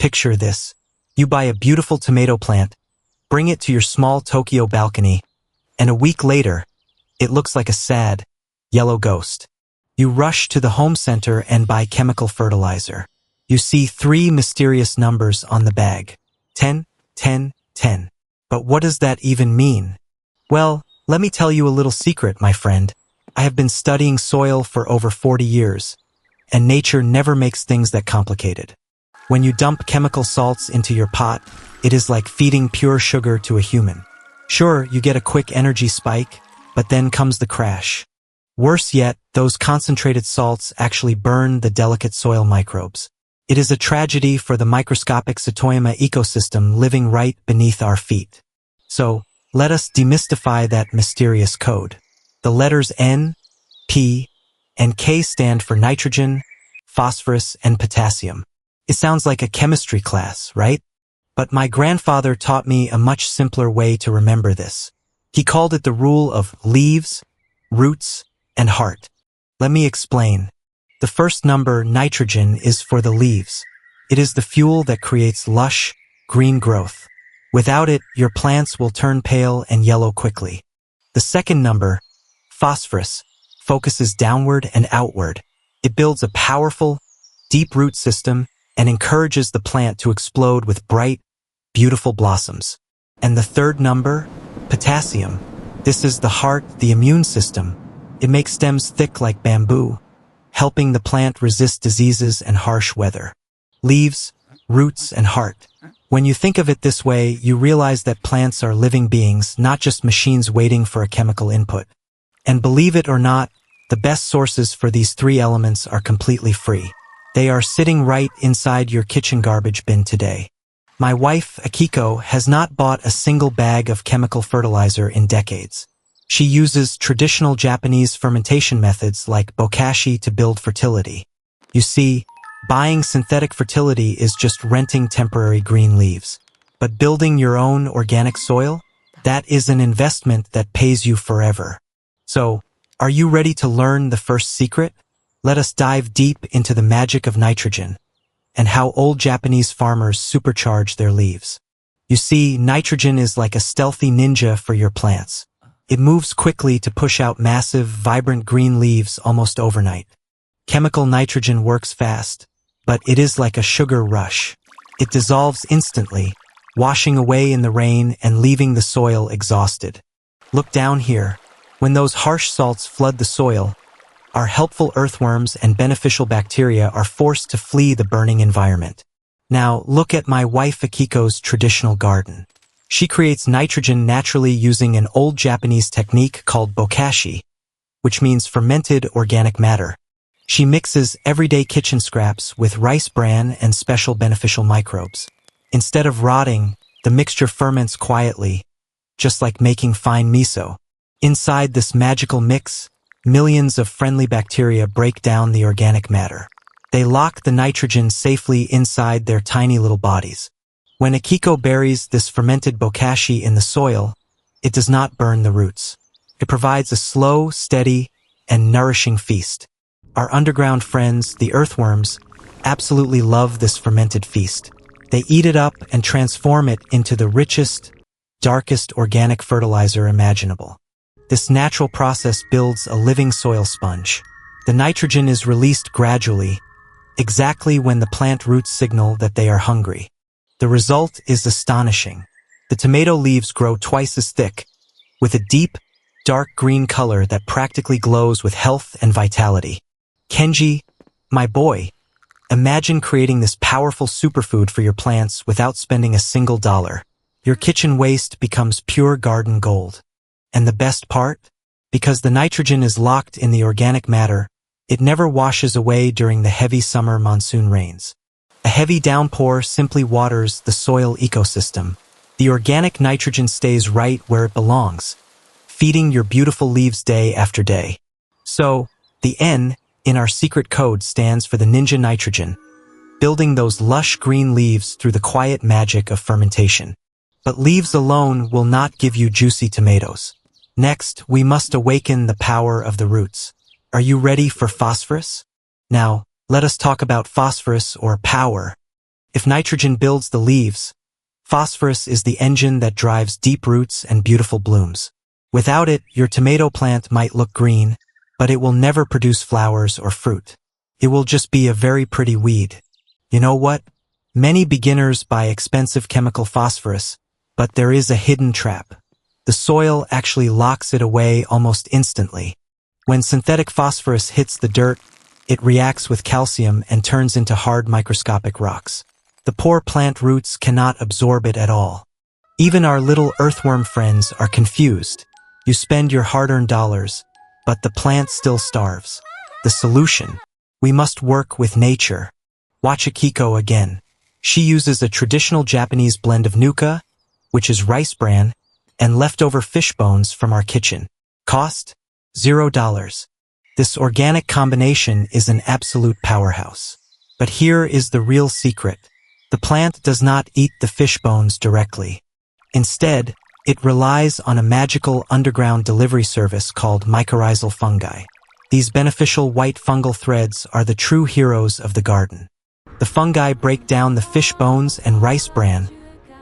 picture this. You buy a beautiful tomato plant, bring it to your small Tokyo balcony, and a week later, it looks like a sad, yellow ghost. You rush to the home center and buy chemical fertilizer. You see 3 mysterious numbers on the bag. 10, 10, 10. But what does that even mean? Well, let me tell you a little secret, my friend. I have been studying soil for over 40 years, and nature never makes things that complicated. When you dump chemical salts into your pot, it is like feeding pure sugar to a human. Sure, you get a quick energy spike, but then comes the crash. Worse yet, those concentrated salts actually burn the delicate soil microbes. It is a tragedy for the microscopic Satoyama ecosystem living right beneath our feet. So, let us demystify that mysterious code. The letters N, P, and K stand for nitrogen, phosphorus, and potassium. It sounds like a chemistry class, right? But my grandfather taught me a much simpler way to remember this. He called it the rule of leaves, roots, and heart. Let me explain. The first number, nitrogen, is for the leaves. It is the fuel that creates lush, green growth. Without it, your plants will turn pale and yellow quickly. The second number, phosphorus, focuses downward and outward. It builds a powerful, deep root system and encourages the plant to explode with bright, beautiful blossoms. And the third number, potassium. This is the heart, the immune system. It makes stems thick like bamboo, helping the plant resist diseases and harsh weather. Leaves, roots, and heart. When you think of it this way, you realize that plants are living beings, not just machines waiting for a chemical input. And believe it or not, the best sources for these 3 elements are completely free. They are sitting right inside your kitchen garbage bin today. My wife, Akiko, has not bought a single bag of chemical fertilizer in decades. She uses traditional Japanese fermentation methods like Bokashi to build fertility. You see, buying synthetic fertility is just renting temporary green leaves. But building your own organic soil? That is an investment that pays you forever. So, are you ready to learn the first secret? Let us dive deep into the magic of nitrogen and how old Japanese farmers supercharge their leaves. You see, nitrogen is like a stealthy ninja for your plants. It moves quickly to push out massive, vibrant green leaves almost overnight. Chemical nitrogen works fast, but it is like a sugar rush. It dissolves instantly, washing away in the rain and leaving the soil exhausted. Look down here. When those harsh salts flood the soil, our helpful earthworms and beneficial bacteria are forced to flee the burning environment. Now, look at my wife Akiko's traditional garden. She creates nitrogen naturally using an old Japanese technique called Bokashi, which means fermented organic matter. She mixes everyday kitchen scraps with rice bran and special beneficial microbes. Instead of rotting, the mixture ferments quietly, just like making fine miso. Inside this magical mix, millions of friendly bacteria break down the organic matter. They lock the nitrogen safely inside their tiny little bodies. When Akiko buries this fermented bokashi in the soil, it does not burn the roots. It provides a slow, steady, and nourishing feast. Our underground friends, the earthworms, absolutely love this fermented feast. They eat it up and transform it into the richest, darkest organic fertilizer imaginable. This natural process builds a living soil sponge. The nitrogen is released gradually, exactly when the plant roots signal that they are hungry. The result is astonishing. The tomato leaves grow twice as thick, with a deep, dark green color that practically glows with health and vitality. Kenji, my boy, imagine creating this powerful superfood for your plants without spending a single dollar. Your kitchen waste becomes pure garden gold. And the best part? Because the nitrogen is locked in the organic matter, it never washes away during the heavy summer monsoon rains. A heavy downpour simply waters the soil ecosystem. The organic nitrogen stays right where it belongs, feeding your beautiful leaves day after day. So, the N in our secret code stands for the ninja nitrogen, building those lush green leaves through the quiet magic of fermentation. But leaves alone will not give you juicy tomatoes. Next, we must awaken the power of the roots. Are you ready for phosphorus? Now, let us talk about phosphorus or power. If nitrogen builds the leaves, phosphorus is the engine that drives deep roots and beautiful blooms. Without it, your tomato plant might look green, but it will never produce flowers or fruit. It will just be a very pretty weed. You know what? Many beginners buy expensive chemical phosphorus, but there is a hidden trap. The soil actually locks it away almost instantly. When synthetic phosphorus hits the dirt, it reacts with calcium and turns into hard microscopic rocks. The poor plant roots cannot absorb it at all. Even our little earthworm friends are confused. You spend your hard-earned dollars, but the plant still starves. The solution: we must work with nature. Watch Akiko again. She uses a traditional Japanese blend of nuka, which is rice bran, and leftover fish bones from our kitchen. Cost? $0. This organic combination is an absolute powerhouse. But here is the real secret. The plant does not eat the fish bones directly. Instead, it relies on a magical underground delivery service called mycorrhizal fungi. These beneficial white fungal threads are the true heroes of the garden. The fungi break down the fish bones and rice bran,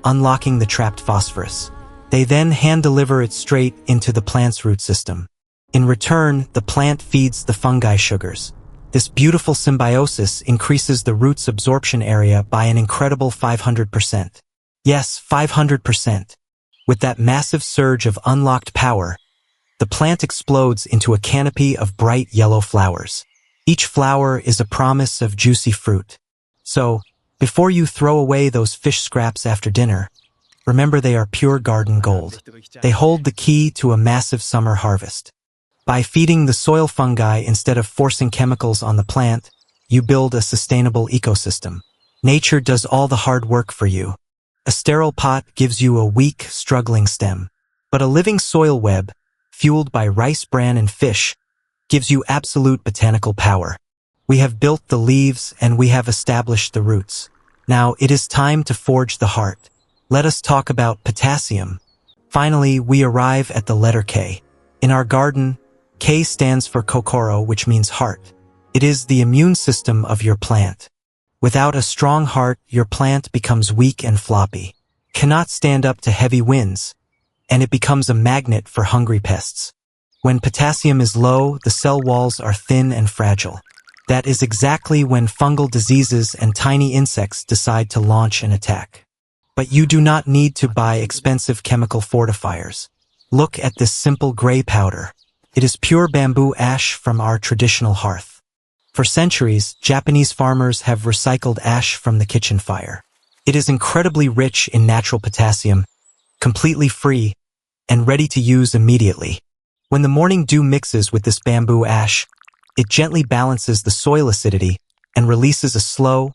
unlocking the trapped phosphorus. They then hand-deliver it straight into the plant's root system. In return, the plant feeds the fungi sugars. This beautiful symbiosis increases the root's absorption area by an incredible 500%. Yes, 500%. With that massive surge of unlocked power, the plant explodes into a canopy of bright yellow flowers. Each flower is a promise of juicy fruit. So, before you throw away those fish scraps after dinner, remember they are pure garden gold. They hold the key to a massive summer harvest. By feeding the soil fungi instead of forcing chemicals on the plant, you build a sustainable ecosystem. Nature does all the hard work for you. A sterile pot gives you a weak, struggling stem. But a living soil web, fueled by rice bran and fish, gives you absolute botanical power. We have built the leaves and we have established the roots. Now it is time to forge the heart. Let us talk about potassium. Finally, we arrive at the letter K. In our garden, K stands for kokoro, which means heart. It is the immune system of your plant. Without a strong heart, your plant becomes weak and floppy, cannot stand up to heavy winds, and it becomes a magnet for hungry pests. When potassium is low, the cell walls are thin and fragile. That is exactly when fungal diseases and tiny insects decide to launch an attack. But you do not need to buy expensive chemical fortifiers. Look at this simple gray powder. It is pure bamboo ash from our traditional hearth. For centuries, Japanese farmers have recycled ash from the kitchen fire. It is incredibly rich in natural potassium, completely free, and ready to use immediately. When the morning dew mixes with this bamboo ash, it gently balances the soil acidity and releases a slow,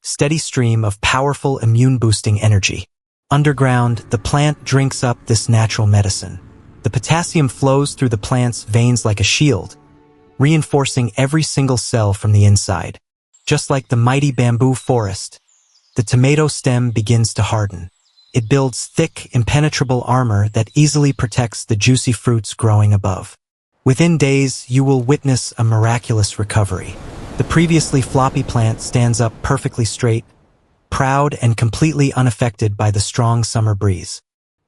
steady stream of powerful immune-boosting energy. Underground, the plant drinks up this natural medicine. The potassium flows through the plant's veins like a shield, reinforcing every single cell from the inside. Just like the mighty bamboo forest, the tomato stem begins to harden. It builds thick, impenetrable armor that easily protects the juicy fruits growing above. Within days, you will witness a miraculous recovery. The previously floppy plant stands up perfectly straight, proud and completely unaffected by the strong summer breeze.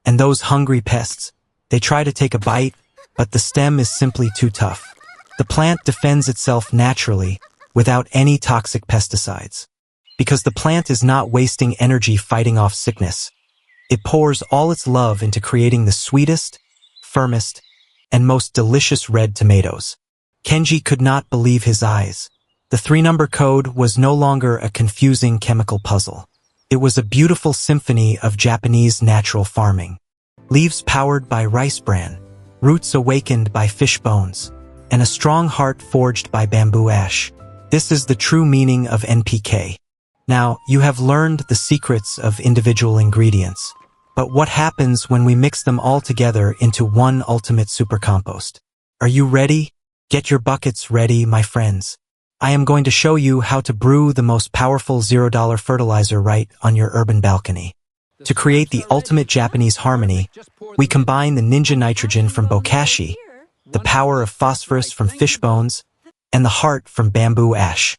And those hungry pests, they try to take a bite, but the stem is simply too tough. The plant defends itself naturally, without any toxic pesticides. Because the plant is not wasting energy fighting off sickness, it pours all its love into creating the sweetest, firmest, and most delicious red tomatoes. Kenji could not believe his eyes. The 3-number code was no longer a confusing chemical puzzle. It was a beautiful symphony of Japanese natural farming. Leaves powered by rice bran, roots awakened by fish bones, and a strong heart forged by bamboo ash. This is the true meaning of NPK. Now, you have learned the secrets of individual ingredients. But what happens when we mix them all together into one ultimate super-compost? Are you ready? Get your buckets ready, my friends. I am going to show you how to brew the most powerful $0 fertilizer right on your urban balcony. To create the ultimate Japanese harmony, we combine the ninja nitrogen from Bokashi, the power of phosphorus from fish bones, and the heart from bamboo ash.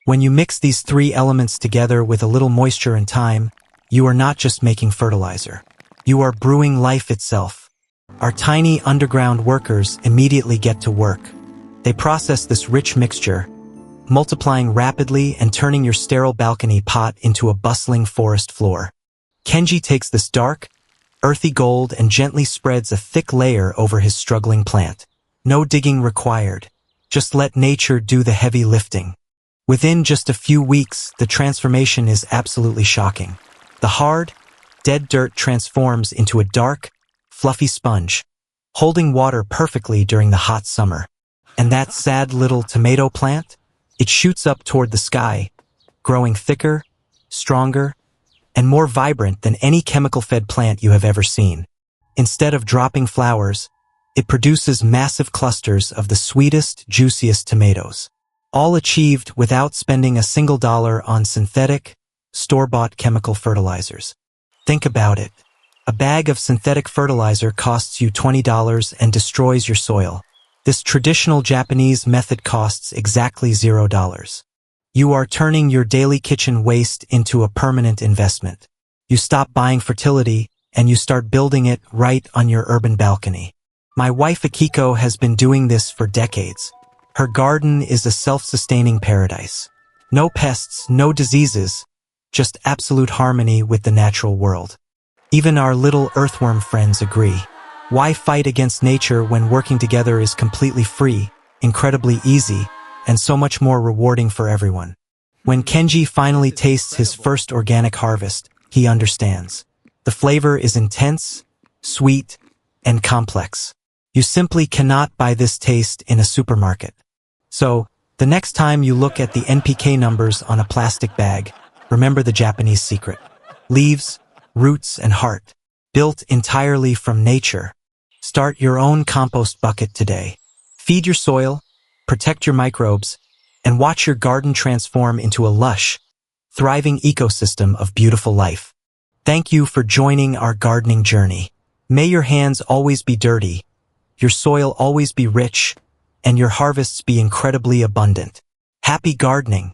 When you mix these three elements together with a little moisture and time, you are not just making fertilizer. You are brewing life itself. Our tiny underground workers immediately get to work. They process this rich mixture, multiplying rapidly and turning your sterile balcony pot into a bustling forest floor. Kenji takes this dark, earthy gold and gently spreads a thick layer over his struggling plant. No digging required. Just let nature do the heavy lifting. Within just a few weeks, the transformation is absolutely shocking. The hard, dead dirt transforms into a dark, fluffy sponge, holding water perfectly during the hot summer. And that sad little tomato plant? It shoots up toward the sky, growing thicker, stronger, and more vibrant than any chemical-fed plant you have ever seen. Instead of dropping flowers, it produces massive clusters of the sweetest, juiciest tomatoes, all achieved without spending a single dollar on synthetic, store-bought chemical fertilizers. Think about it. A bag of synthetic fertilizer costs you $20 and destroys your soil. This traditional Japanese method costs exactly $0. You are turning your daily kitchen waste into a permanent investment. You stop buying fertility and you start building it right on your urban balcony. My wife Akiko has been doing this for decades. Her garden is a self-sustaining paradise. No pests, no diseases, just absolute harmony with the natural world. Even our little earthworm friends agree. Why fight against nature when working together is completely free, incredibly easy, and so much more rewarding for everyone? When Kenji finally tastes his first organic harvest, he understands. The flavor is intense, sweet, and complex. You simply cannot buy this taste in a supermarket. So, the next time you look at the NPK numbers on a plastic bag, remember the Japanese secret. Leaves, roots, and heart, built entirely from nature. Start your own compost bucket today. Feed your soil, protect your microbes, and watch your garden transform into a lush, thriving ecosystem of beautiful life. Thank you for joining our gardening journey. May your hands always be dirty, your soil always be rich, and your harvests be incredibly abundant. Happy gardening!